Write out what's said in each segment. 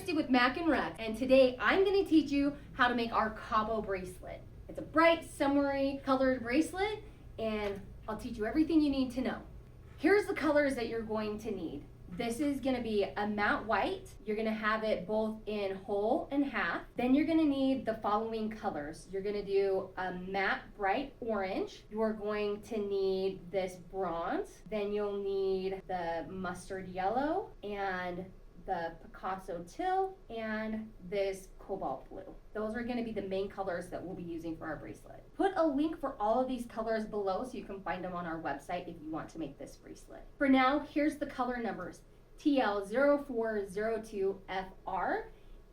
Christy with Mack Rex, and today I'm going to teach you how to make our Cabo bracelet. It's a bright, summery colored bracelet, and I'll teach you everything you need to know. Here's the colors that you're going to need. This is going to be a matte white. You're going to have it both in whole and half. Then you're going to need the following colors. You're going to do a matte bright orange. You're going to need this bronze. Then you'll need the mustard yellow and the Picasso teal and this cobalt blue. Those are going to be the main colors that we'll be using for our bracelet. Put a link for all of these colors below so you can find them on our website if you want to make this bracelet. For now, here's the color numbers. TL0402FR,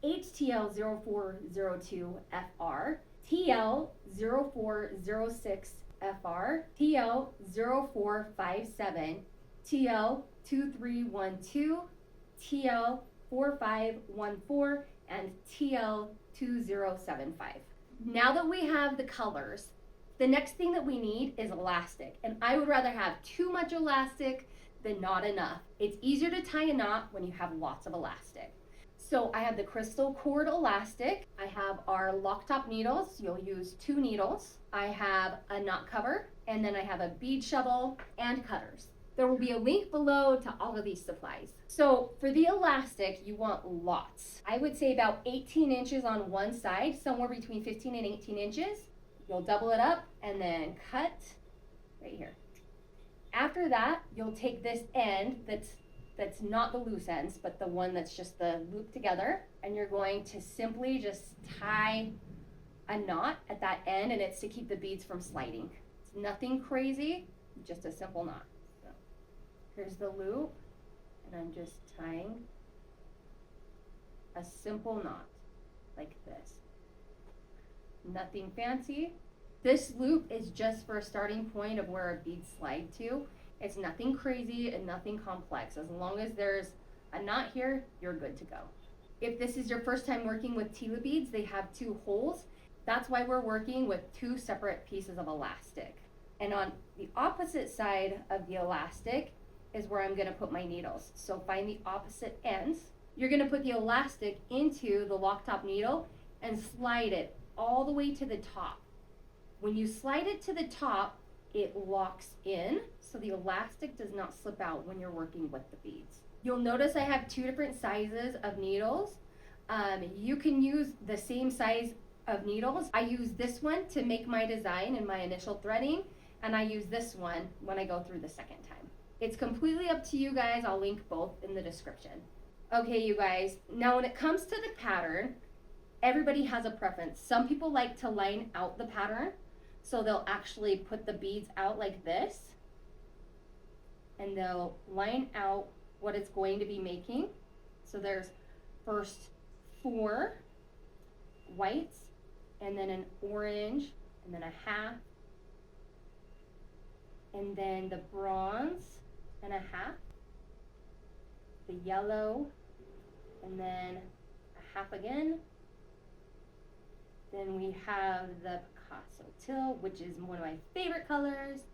HTL0402FR, TL0406FR, TL0457, TL2312, TL4514, and TL2075. Now that we have the colors, the next thing that we need is elastic. And I would rather have too much elastic than not enough. It's easier to tie a knot when you have lots of elastic. So I have the crystal cord elastic. I have our lock top needles. You'll use 2 needles. I have a knot cover, and then I have a bead shovel and cutters. There will be a link below to all of these supplies. So for the elastic, you want lots. I would say about 18 inches on one side, somewhere between 15 and 18 inches. You'll double it up and then cut right here. After that, you'll take this end that's not the loose ends, but the one that's just the loop together, and you're going to simply just tie a knot at that end, and it's to keep the beads from sliding. It's nothing crazy, just a simple knot. So here's the loop, and I'm just tying a simple knot like this. Nothing fancy. This loop is just for a starting point of where a bead slide to. It's nothing crazy and nothing complex. As long as there's a knot here, you're good to go. If this is your first time working with Tila beads, they have 2 holes. That's why we're working with 2 separate pieces of elastic. And on the opposite side of the elastic is where I'm going to put my needles. So find the opposite ends. You're going to put the elastic into the lock top needle and slide it all the way to the top. When you slide it to the top, it locks in, so the elastic does not slip out when you're working with the beads. You'll notice I have 2 different sizes of needles. You can use the same size of needles. I use this one to make my design and my initial threading, and I use this one when I go through the second time. It's completely up to you guys. I'll link both in the description. Okay, you guys, now when it comes to the pattern, everybody has a preference. Some people like to line out the pattern, so they'll actually put the beads out like this, and they'll line out what it's going to be making. So there's first 4 whites, and then an orange, and then a half, and then the bronze and a half, the yellow, and then a half again. Then we have the Picasso teal, which is one of my favorite colors.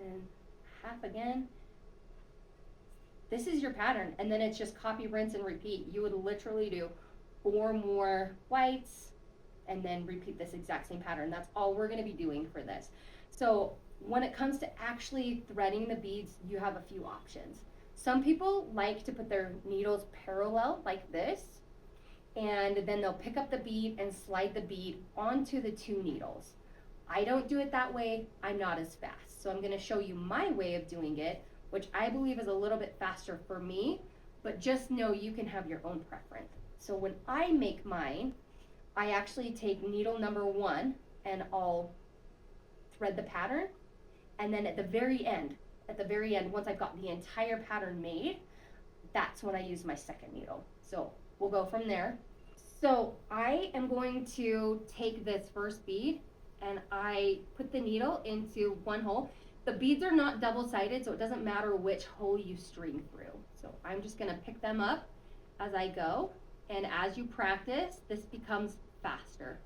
And half again. This is your pattern, and then it's just copy, rinse, and repeat. You would literally do 4 more whites and then repeat this exact same pattern. That's all we're going to be doing for this. So when it comes to actually threading the beads, you have a few options. Some people like to put their needles parallel like this, and then they'll pick up the bead and slide the bead onto the 2 needles. I don't do it that way. I'm not as fast. So I'm going to show you my way of doing it, which I believe is a little bit faster for me, but just know you can have your own preference. So when I make mine, I actually take needle number 1 and I'll thread the pattern. And then at the very end, once I've got the entire pattern made, that's when I use my second needle. So we'll go from there. So I am going to take this first bead and I put the needle into 1 hole. The beads are not double-sided, so it doesn't matter which hole you string through. So I'm just going to pick them up as I go, and as you practice, this becomes faster.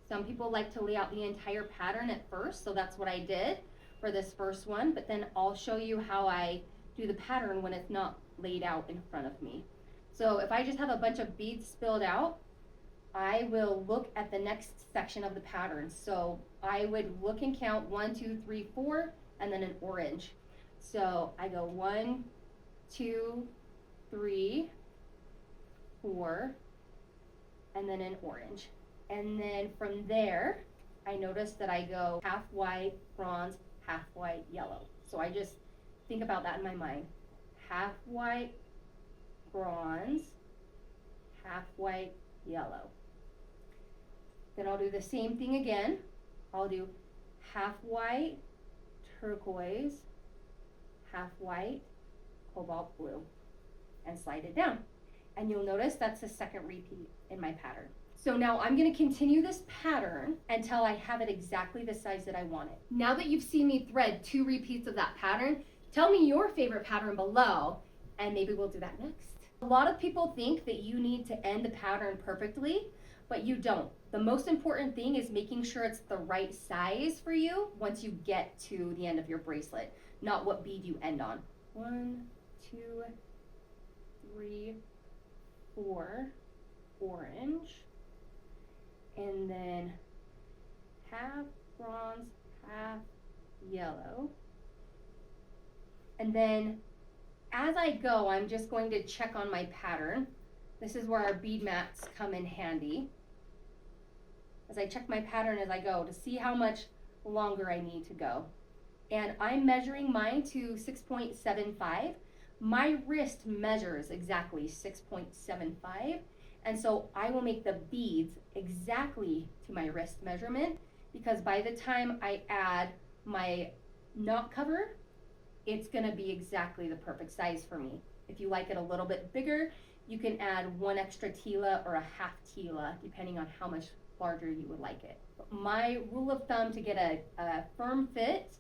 Some people like to lay out the entire pattern at first, so that's what I did for this first one, but then I'll show you how I do the pattern when it's not laid out in front of me. So if I just have a bunch of beads spilled out, I will look at the next section of the pattern. So I would look and count 1, 2, 3, 4, and then an orange. So I go 1, 2, 3, 4, and then an orange. And then from there, I notice that I go half white, bronze, half white, yellow. So I just think about that in my mind. Half white, bronze, half white, yellow. Then I'll do the same thing again. I'll do half white, turquoise, half white, cobalt blue, and slide it down. And you'll notice that's the second repeat in my pattern. So now I'm going to continue this pattern until I have it exactly the size that I want it. Now that you've seen me thread 2 repeats of that pattern, tell me your favorite pattern below, and maybe we'll do that next. A lot of people think that you need to end the pattern perfectly, but you don't. The most important thing is making sure it's the right size for you once you get to the end of your bracelet, not what bead you end on. 1, 2, 3, 4, orange, and then half bronze, half yellow. And then as I go, I'm just going to check on my pattern. This is where our bead mats come in handy. As I check my pattern as I go to see how much longer I need to go. And I'm measuring mine to 6.75. My wrist measures exactly 6.75. And so I will make the beads exactly to my wrist measurement, because by the time I add my knot cover, it's gonna be exactly the perfect size for me. If you like it a little bit bigger, you can add 1 extra Tila or a half Tila, depending on how much larger you would like it. My rule of thumb to get a firm fit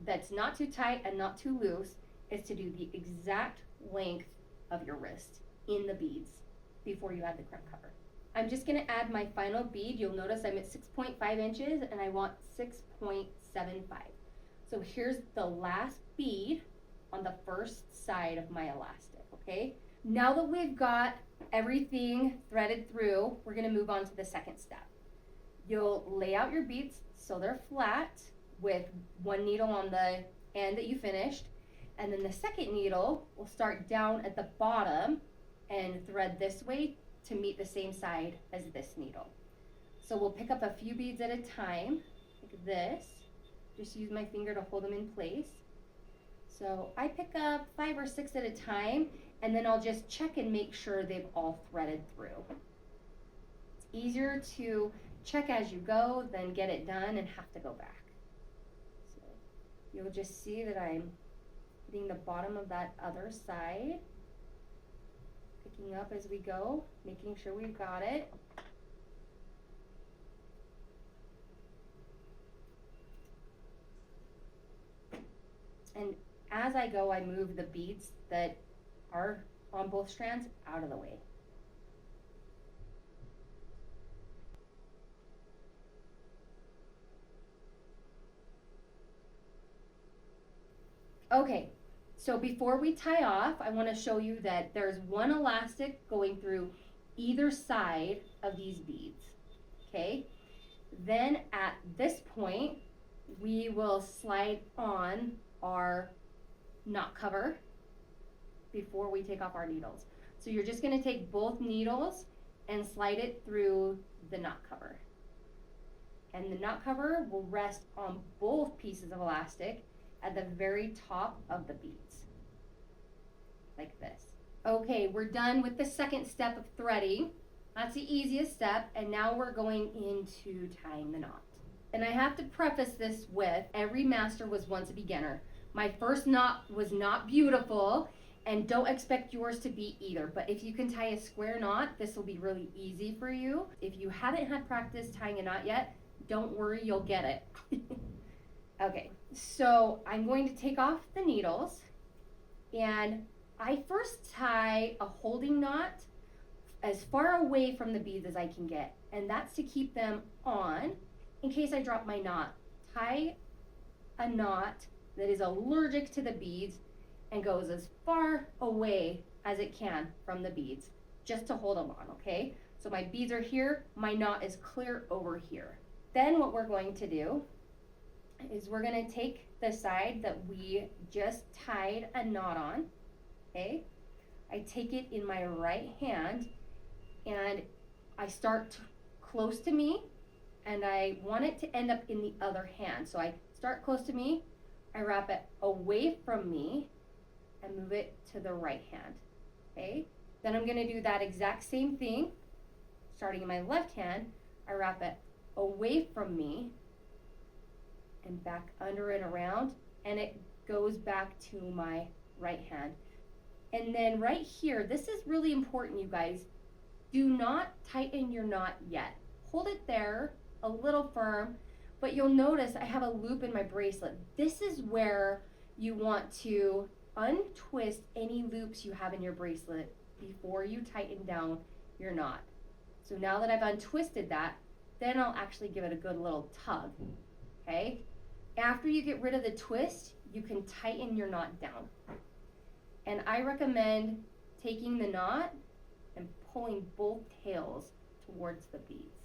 that's not too tight and not too loose is to do the exact length of your wrist in the beads before you add the crimp cover. I'm just gonna add my final bead. You'll notice I'm at 6.5 inches and I want 6.75. So here's the last bead on the first side of my elastic, okay? Now that we've got everything threaded through, we're gonna move on to the second step. You'll lay out your beads so they're flat with 1 needle on the end that you finished, and then the second needle will start down at the bottom and thread this way to meet the same side as this needle. So we'll pick up a few beads at a time, like this. Just use my finger to hold them in place. So I pick up 5 or 6 at a time, and then I'll just check and make sure they've all threaded through. It's easier to check as you go than get it done and have to go back. So you'll just see that I'm hitting the bottom of that other side, picking up as we go, making sure we've got it. And as I go, I move the beads that are on both strands out of the way. Okay, so before we tie off, I want to show you that there's 1 elastic going through either side of these beads, okay? Then at this point, we will slide on our knot cover before we take off our needles. So you're just going to take both needles and slide it through the knot cover. And the knot cover will rest on both pieces of elastic at the very top of the beads, like this. Okay, we're done with the second step of threading. That's the easiest step, and now we're going into tying the knot. And I have to preface this with, every master was once a beginner. My first knot was not beautiful, and don't expect yours to be either. But if you can tie a square knot, this will be really easy for you. If you haven't had practice tying a knot yet, don't worry, you'll get it. Okay, so I'm going to take off the needles, and I first tie a holding knot as far away from the beads as I can get, and that's to keep them on in case I drop my knot. Tie a knot that is allergic to the beads and goes as far away as it can from the beads, just to hold them on, okay? So my beads are here, my knot is clear over here. Then what we're going to do is we're gonna take the side that we just tied a knot on, okay? I take it in my right hand and I start close to me, and I want it to end up in the other hand. So I start close to me, I wrap it away from me and move it to the right hand, okay? Then I'm gonna do that exact same thing, starting in my left hand, I wrap it away from me and back under and around, and it goes back to my right hand. And then right here, this is really important, you guys. Do not tighten your knot yet. Hold it there, a little firm, but you'll notice I have a loop in my bracelet. This is where you want to untwist any loops you have in your bracelet before you tighten down your knot. So now that I've untwisted that, then I'll actually give it a good little tug, okay? After you get rid of the twist, you can tighten your knot down. And I recommend taking the knot and pulling both tails towards the beads.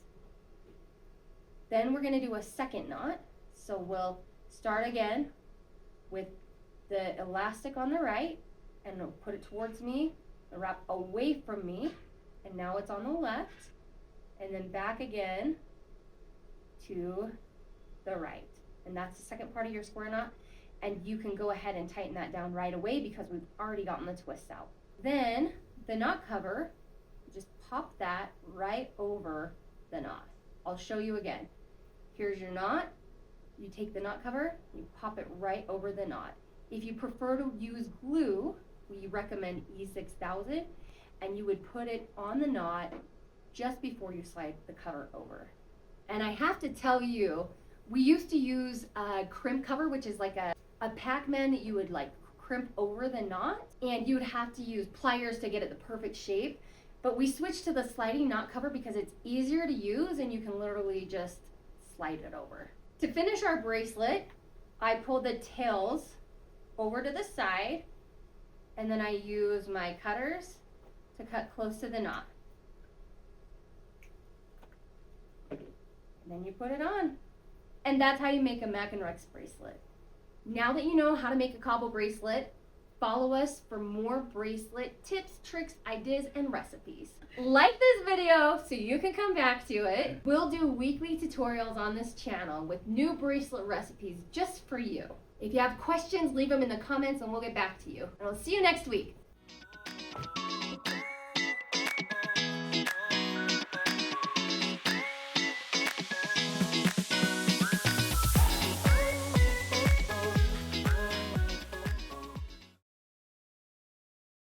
Then we're gonna do a second knot. So we'll start again with the elastic on the right, and we'll put it towards me, and wrap away from me, and now it's on the left, and then back again to the right. And that's the second part of your square knot. And you can go ahead and tighten that down right away because we've already gotten the twists out. Then the knot cover, just pop that right over the knot. I'll show you again. Here's your knot. You take the knot cover, you pop it right over the knot. If you prefer to use glue, we recommend E6000, and you would put it on the knot just before you slide the cover over. And I have to tell you, we used to use a crimp cover, which is like a Pac-Man that you would like crimp over the knot, and you would have to use pliers to get it the perfect shape. But we switched to the sliding knot cover because it's easier to use and you can literally just slide it over. To finish our bracelet, I pull the tails over to the side, and then I use my cutters to cut close to the knot. And then you put it on. And that's how you make a Mack Rex bracelet. Now that you know how to make a Cabo bracelet, follow us for more bracelet tips, tricks, ideas, and recipes. Like this video so you can come back to it. We'll do weekly tutorials on this channel with new bracelet recipes just for you. If you have questions, leave them in the comments and we'll get back to you. And I'll see you next week.